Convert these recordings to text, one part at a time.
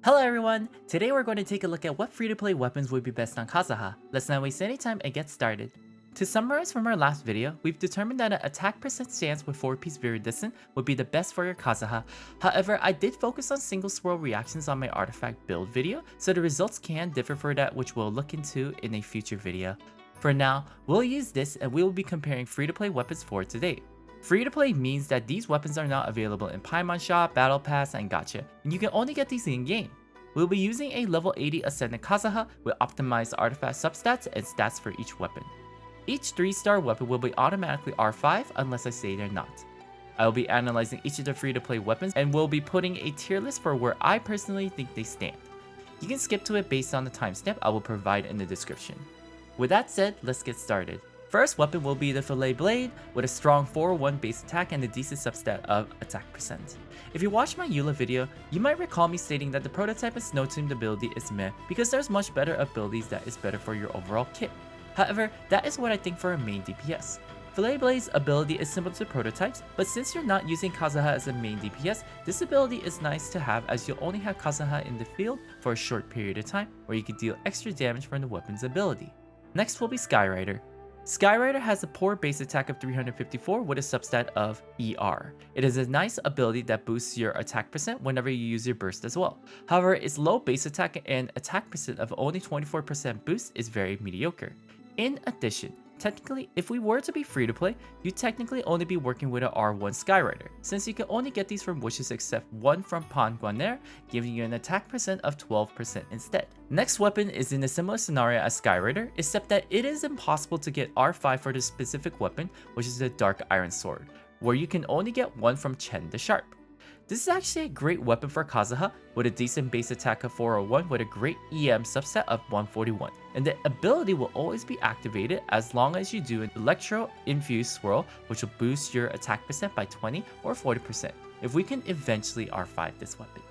Hello everyone! Today we're going to take a look at what free-to-play weapons would be best on Kazuha. Let's not waste any time and get started. To summarize from our last video, we've determined that an attack percent stance with 4-piece Viridescent would be the best for your Kazuha. However, I did focus on single swirl reactions on my artifact build video, so the results can differ for that, which we'll look into in a future video. For now, we'll use this and we will be comparing free-to-play weapons for today. Free-to-play means that these weapons are not available in Paimon Shop, Battle Pass, and Gacha, and you can only get these in-game. We'll be using a level 80 Ascendant Kazuha with optimized artifact substats and stats for each weapon. Each 3-star weapon will be automatically R5 unless I say they're not. I will be analyzing each of the free-to-play weapons and will be putting a tier list for where I personally think they stand. You can skip to it based on the timestamp I will provide in the description. With that said, let's get started. First weapon will be the Fillet Blade with a strong 401 base attack and a decent substat of attack percent. If you watched my Eula video, you might recall me stating that the prototype and snow tuned ability is meh because there's much better abilities that is better for your overall kit. However, that is what I think for a main DPS. Fillet Blade's ability is similar to prototypes, but since you're not using Kazuha as a main DPS, this ability is nice to have as you'll only have Kazuha in the field for a short period of time where you can deal extra damage from the weapon's ability. Next will be Skyrider. Skyrider has a poor base attack of 354 with a substat of ER. It is a nice ability that boosts your attack percent whenever you use your burst as well. However, its low base attack and attack percent of only 24% boost is very mediocre. In addition, technically, if we were to be free to play, you'd technically only be working with an R1 Skyrider, since you can only get these from wishes except one from Pan Guaner, giving you an attack percent of 12% instead. Next weapon is in a similar scenario as Skyrider, except that it is impossible to get R5 for the specific weapon, which is the Dark Iron Sword, where you can only get one from Chen the Sharp. This is actually a great weapon for Kazuha with a decent base attack of 401 with a great EM subset of 141, and the ability will always be activated as long as you do an Electro Infused Swirl, which will boost your attack percent by 20 or 40% if we can eventually R5 this weapon.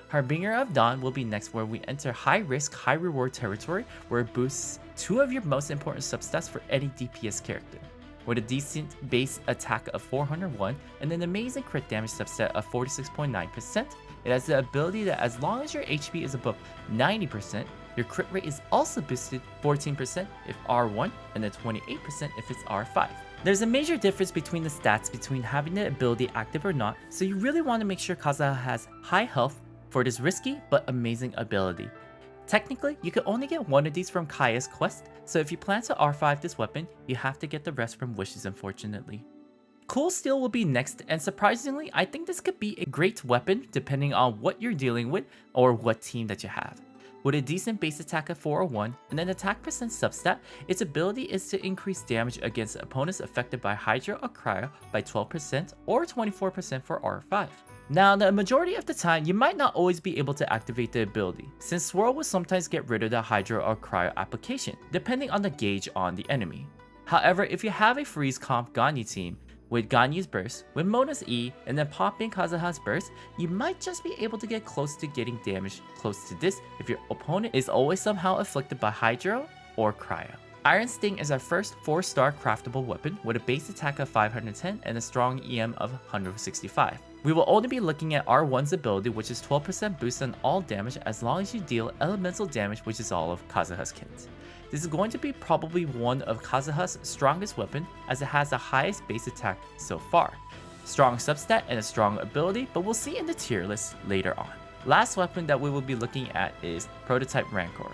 Harbinger of Dawn will be next, where we enter high risk, high reward territory where it boosts 2 of your most important substats for any DPS character. With a decent base attack of 401 and an amazing crit damage subset of 46.9%, it has the ability that as long as your HP is above 90%, your crit rate is also boosted 14% if R1 and then 28% if it's R5. There's a major difference between the stats between having the ability active or not, so you really want to make sure Kazuha has high health for this risky but amazing ability. Technically, you can only get one of these from Kaya's quest, so if you plan to R5 this weapon, you have to get the rest from wishes unfortunately. Cool Steel will be next, and surprisingly, I think this could be a great weapon depending on what you're dealing with or what team that you have. With a decent base attack of 401 and an attack percent substat, its ability is to increase damage against opponents affected by Hydra or Cryo by 12% or 24% for R5. Now, the majority of the time, you might not always be able to activate the ability, since Swirl will sometimes get rid of the Hydra or Cryo application, depending on the gauge on the enemy. However, if you have a freeze comp Ganyu team, with Ganyu's burst, with Mona's E, and then popping Kazuha's burst, you might just be able to get close to getting damage close to this if your opponent is always somehow afflicted by Hydra or Cryo. Iron Sting is our first 4-star craftable weapon with a base attack of 510 and a strong EM of 165. We will only be looking at R1's ability, which is 12% boost on all damage as long as you deal elemental damage, which is all of Kazuha's kit. This is going to be probably one of Kazuha's strongest weapon as it has the highest base attack so far. Strong substat and a strong ability, but we'll see in the tier list later on. Last weapon that we will be looking at is Prototype Rancour,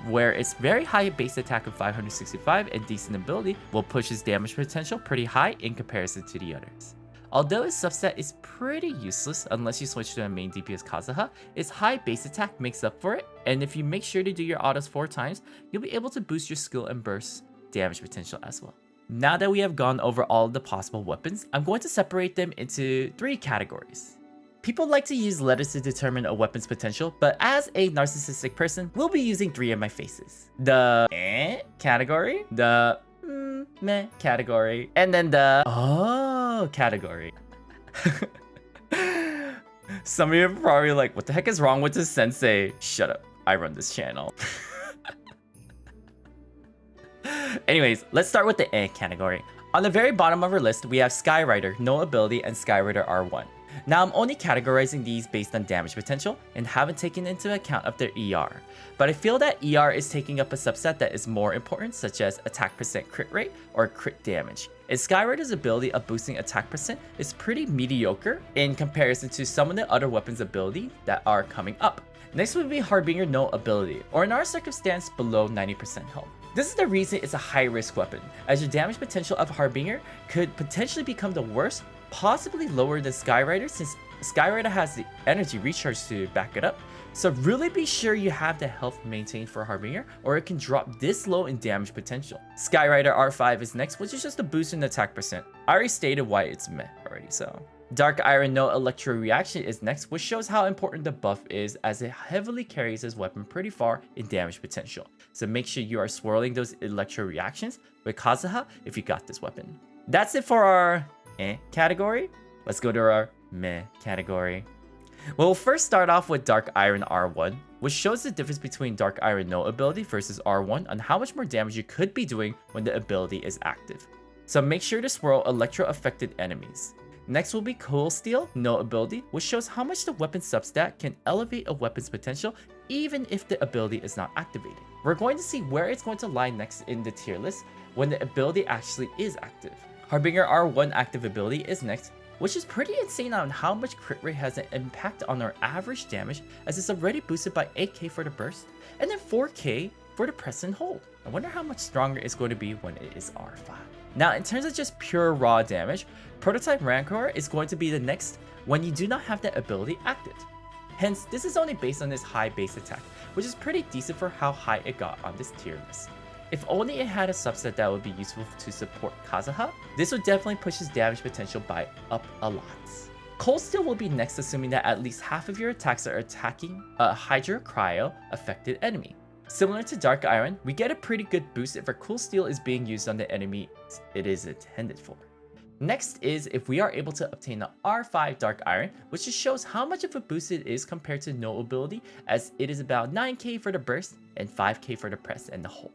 where its very high base attack of 565 and decent ability will push its damage potential pretty high in comparison to the others. Although its subset is pretty useless unless you switch to a main DPS Kazuha, its high base attack makes up for it, and if you make sure to do your autos 4 times, you'll be able to boost your skill and burst damage potential as well. Now that we have gone over all of the possible weapons, I'm going to separate them into 3 categories. People like to use letters to determine a weapon's potential, but as a narcissistic person, we'll be using 3 of my faces. The category, the meh category, and then the oh category. Some of you are probably like, what the heck is wrong with this sensei? Shut up, I run this channel. Anyways, let's start with the category. On the very bottom of our list, we have Skyrider, no ability, and Skyrider R1. Now I'm only categorizing these based on damage potential and haven't taken into account of their ER, but I feel that ER is taking up a subset that is more important, such as attack percent crit rate or crit damage. And Skyrider's ability of boosting attack percent is pretty mediocre in comparison to some of the other weapons' ability that are coming up. Next would be Harbinger no ability, or in our circumstance below 90% health. This is the reason it's a high risk weapon, as your damage potential of Harbinger could potentially become the worst, possibly lower than Skyrider, since Skyrider has the energy recharge to back it up. So really be sure you have the health maintained for Harbinger, or it can drop this low in damage potential. Skyrider R5 is next, which is just a boost in attack percent. I already stated why it's meh already, so. Dark Iron no electro reaction is next, which shows how important the buff is, as it heavily carries his weapon pretty far in damage potential. So make sure you are swirling those electro reactions with Kazuha if you got this weapon. That's it for our category. Let's go to our meh category. We'll first start off with Dark Iron R1, which shows the difference between Dark Iron no ability versus R1 on how much more damage you could be doing when the ability is active. So make sure to swirl electro affected enemies. Next will be Cool Steel no ability, which shows how much the weapon substat can elevate a weapon's potential even if the ability is not activated. We're going to see where it's going to lie next in the tier list when the ability actually is active. Harbinger R1 active ability is next, which is pretty insane on how much crit rate has an impact on our average damage, as it's already boosted by 8k for the burst and then 4k for the press and hold. I wonder how much stronger it's going to be when it is R5. Now in terms of just pure raw damage, Prototype Rancour is going to be the next when you do not have that ability active. Hence, this is only based on this high base attack, which is pretty decent for how high it got on this tier list. If only it had a subset that would be useful to support Kazuha, this would definitely push his damage potential by up a lot. Cold Steel will be next, assuming that at least half of your attacks are attacking a Hydro Cryo affected enemy. Similar to Dark Iron, we get a pretty good boost if our Cool Steel is being used on the enemy it is intended for. Next is if we are able to obtain the R5 Dark Iron, which just shows how much of a boost it is compared to no ability, as it is about 9k for the burst and 5k for the press and the hold.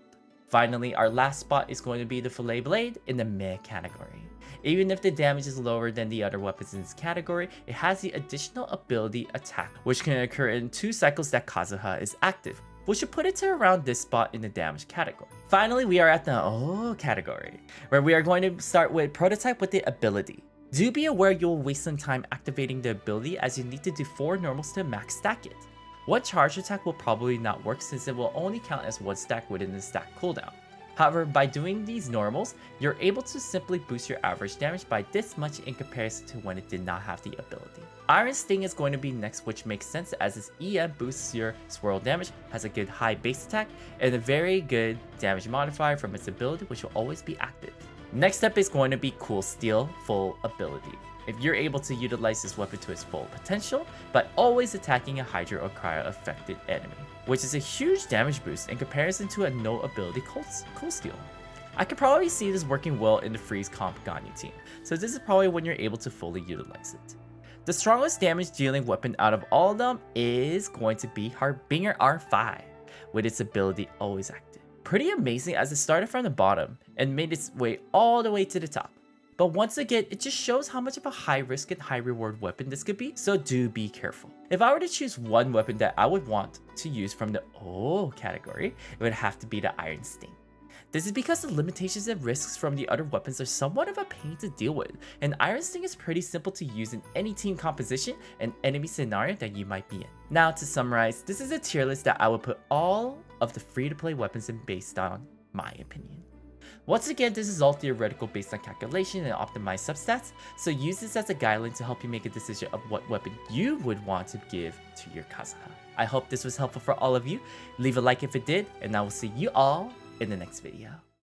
Finally, our last spot is going to be the Fillet Blade in the meh category. Even if the damage is lower than the other weapons in this category, it has the additional ability attack, which can occur in 2 cycles that Kazuha is active, which should put it to around this spot in the damage category. Finally, we are at the Ohhhh category, where we are going to start with Prototype with the ability. Do be aware you'll waste some time activating the ability, as you need to do 4 normals to max stack it. One charge attack will probably not work, since it will only count as 1 stack within the stack cooldown. However, by doing these normals, you're able to simply boost your average damage by this much in comparison to when it did not have the ability. Iron Sting is going to be next, which makes sense as its EM boosts your swirl damage, has a good high base attack, and a very good damage modifier from its ability, which will always be active. Next up is going to be Cool Steel full ability. If you're able to utilize this weapon to its full potential, but always attacking a Hydro or Cryo affected enemy, which is a huge damage boost in comparison to a no ability Cool Steel. I could probably see this working well in the Freeze Comp Ganyu team, so this is probably when you're able to fully utilize it. The strongest damage dealing weapon out of all of them is going to be Harbinger R5, with its ability always active. Pretty amazing, as it started from the bottom and made its way all the way to the top. But once again, it just shows how much of a high risk and high reward weapon this could be, so do be careful. If I were to choose one weapon that I would want to use from the Ohhhh category, it would have to be the Iron Sting. This is because the limitations and risks from the other weapons are somewhat of a pain to deal with, and Iron Sting is pretty simple to use in any team composition and enemy scenario that you might be in. Now to summarize, this is a tier list that I would put all of the free-to-play weapons in based on my opinion. Once again, this is all theoretical based on calculation and optimized substats, so use this as a guideline to help you make a decision of what weapon you would want to give to your Kazuha. I hope this was helpful for all of you. Leave a like if it did, and I will see you all in the next video.